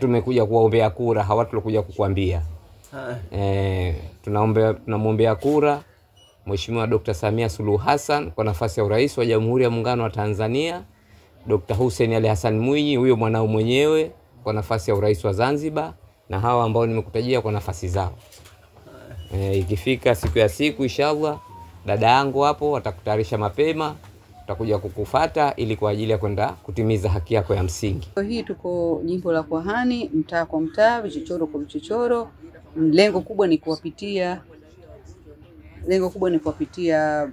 tumekuja kuwaombea kura, hawa tulokuja kukuambia. Tunamwombea kura Mheshimiwa Dr. Samia Suluhu Hassan kwa nafasi ya urais wa Jamhuri ya Muungano wa Tanzania, Dr. Hussein Ali Hassan Mwinyi, huyo mwanao mwenyewe, kwa nafasi ya urais wa Zanzibar, na hawa ambao nimekutajia kwa nafasi zao. Ikifika siku inshallah, dada yangu hapo watakutayarisha mapema, tutakuja kukufuata ili kwa ajili ya kwenda kutimiza haki yako ya msingi. Hii tuko jimbo la Kwahani, mtaa kwa mtaa, vichochoro kwa vichochoro. Lengo kubwa ni kuwapitia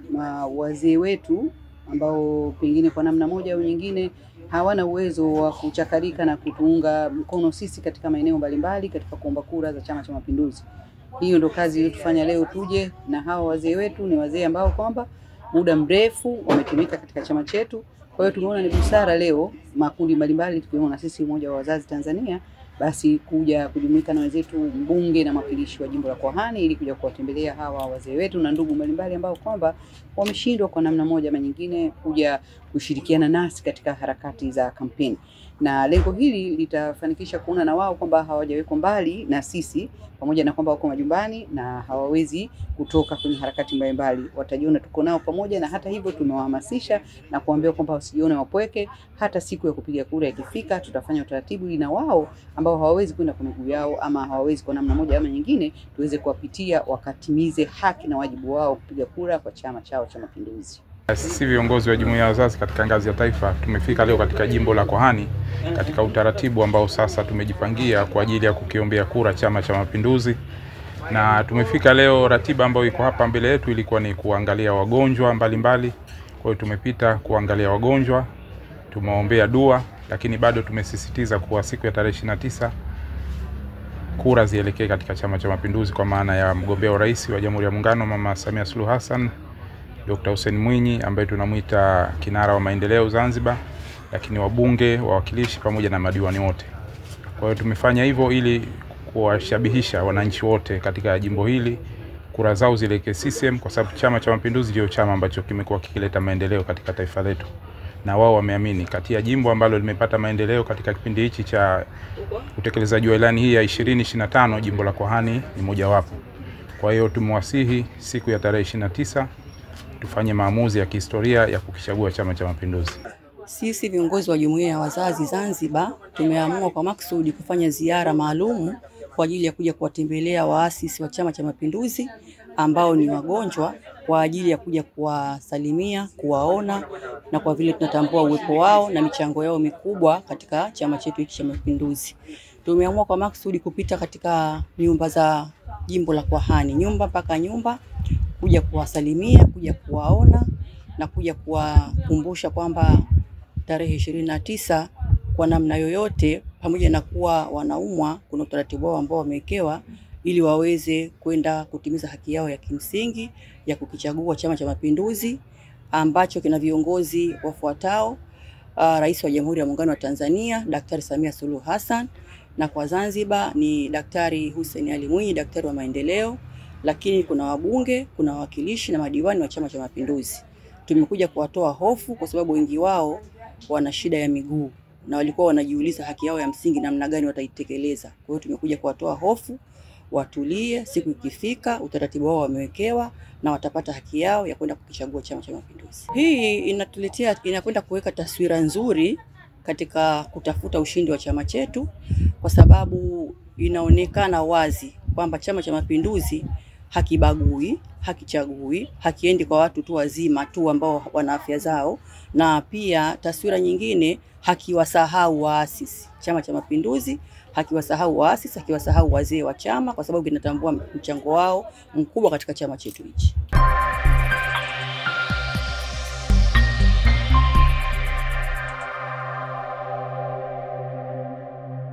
wazee wetu ambao pengine kwa namna moja au nyingine hawana uwezo wa kuchakarika na kutuunga mkono sisi katika maeneo mbalimbali katika kuomba kura za Chama cha Mapinduzi. Hiyo ndo kazi iliyotufanya leo tuje, na hawa wazee wetu ni wazee ambao kwamba muda mrefu wametumika katika chama chetu. Kwa hiyo tumeona ni busara leo makundi mbalimbali tukiona na sisi Umoja wa Wazazi Tanzania basi kuja kujumuika na wenzetu mbunge na mwakilishi wa jimbo la Kwahani ili kuja kuwatembelea hawa wazee wetu na ndugu mbalimbali ambao kwamba wameshindwa kwa namna moja ama nyingine kuja kushirikiana nasi katika harakati za kampeni. Na lengo hili litafanikisha kuona na wao kwamba hawajawekwa mbali na sisi, pamoja na kwamba wako majumbani na hawawezi kutoka kwenye harakati mbalimbali. Watajiona tuko nao pamoja, na hata hivyo tumewahamasisha na kuambia kwamba wasijione wapweke. Hata siku ya kupiga kura ikifika, tutafanya utaratibu ili na wao ambao hawawezi kwenda kwa miguu yao ama hawawezi kwa namna moja ama nyingine tuweze kuwapitia wakatimize haki na wajibu wao kupiga kura kwa chama chao cha Mapinduzi. Sisi viongozi wa Jumuiya ya Wazazi katika ngazi ya taifa tumefika leo katika jimbo la Kwahani katika utaratibu ambao sasa tumejipangia kwa ajili ya kukiombea kura Chama cha Mapinduzi. Na tumefika leo, ratiba ambayo iko hapa mbele yetu ilikuwa ni kuangalia wagonjwa mbalimbali. Kwa hiyo tumepita kuangalia wagonjwa, tumeombea dua, lakini bado tumesisitiza kuwa siku ya tarehe 29 kura zielekee katika Chama cha Mapinduzi, kwa maana ya mgombea urais wa Jamhuri ya Muungano Mama Samia Suluhu Hassan, Dr. Hussein Mwinyi ambaye tunamuita kinara wa maendeleo Zanzibar, lakini wabunge, wawakilishi pamoja na madiwani wote. Kwa hiyo tumefanya hivyo ili kuwashabihisha wananchi wote katika jimbo hili kura zao zielekee CCM, kwa sababu Chama cha Mapinduzi ndio chama ambacho kimekuwa kikileta maendeleo katika taifa letu. Na wao wameamini kati ya jimbo ambalo limepata maendeleo katika kipindi hichi cha utekelezaji wa ilani hii ya 2025, jimbo la Kwahani ni mojawapo. Kwa hiyo tumewasihi siku ya tarehe 29 tufanye maamuzi ya kihistoria ya kukichagua Chama cha Mapinduzi. Sisi viongozi wa Jumuiya ya Wazazi Zanzibar tumeamua kwa maksudi kufanya ziara maalum kwa ajili ya kuja kuwatembelea waasisi wa Chama cha Mapinduzi ambao ni wagonjwa, kwa ajili ya kuja kuwasalimia, kuwaona, na kwa vile tunatambua uwepo wao na michango yao mikubwa katika chama chetu hiki cha Mapinduzi. Tumeamua kwa maksudi kupita katika nyumba za jimbo la Kwahani, nyumba mpaka nyumba, kuja kuwasalimia, kuja kuwaona na kuja kuwakumbusha kwamba tarehe 29 kwa namna yoyote, pamoja na kuwa wanaumwa, kuna utaratibu wao ambao wamewekewa ili waweze kwenda kutimiza haki yao ya kimsingi ya kukichagua Chama cha Mapinduzi ambacho kina viongozi wafuatao: Rais wa Jamhuri ya Muungano wa Tanzania Daktari Samia Suluhu Hassan, na kwa Zanzibar ni Daktari Hussein Ali Mwinyi, daktari wa maendeleo, lakini kuna wabunge, kuna wawakilishi na madiwani wa Chama cha Mapinduzi. Tumekuja kuwatoa hofu kwa sababu wengi wao wana shida ya miguu na walikuwa wanajiuliza haki yao ya msingi namna gani wataitekeleza. Kwa hiyo tumekuja kuwatoa hofu, watulie, siku ikifika utaratibu wao wamewekewa na watapata haki yao ya kwenda kukichagua Chama cha Mapinduzi. Hii inakwenda kuweka taswira nzuri katika kutafuta ushindi wa chama chetu, kwa sababu inaonekana wazi kwamba Chama cha Mapinduzi hakibagui, hakichagui, hakiendi kwa watu tu wazima tu ambao wana afya zao, na pia taswira nyingine hakiwasahau waasisi. Chama cha Mapinduzi hakiwasahau waasisi, hakiwasahau wazee wa chama, kwa sababu kinatambua mchango wao mkubwa katika chama chetu hichi.